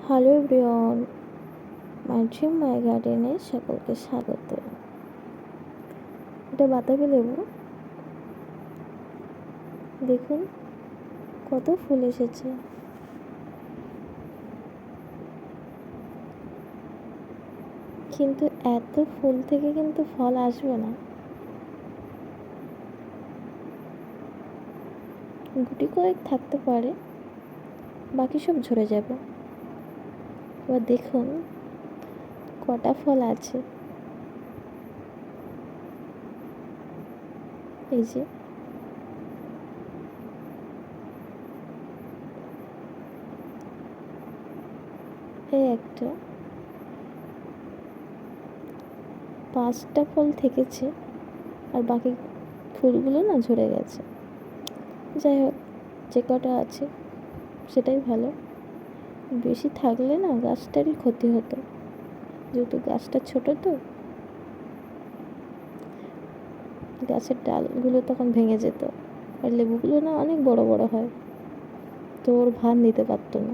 Hello everyone, my dream মাই গার্ডেনে সকলকে স্বাগত। এটা বাতাবি লেবু, দেখুন কত ফুল এসেছে। কিন্তু এত ফুল থেকে কিন্তু ফল আসবে না, গুটি কয়েক থাকতে পারে, বাকি সব ঝরে যাবে। এবার দেখুন কটা ফল আছে। এই যে এই একটা 5টা ফল থেকেছে, আর বাকি ফুলগুলো না ঝরে গেছে। যাই হোক, যে কটা আছে সেটাই ভালো। বেশি থাকলে না গাছটারই ক্ষতি হতো, যেহেতু গাছটা ছোট, তো গাছের ডালগুলো তখন ভেঙে যেত, আর লেবুগুলো না অনেক বড় বড় হয়, তো ওর ভার নিতে পারতো না।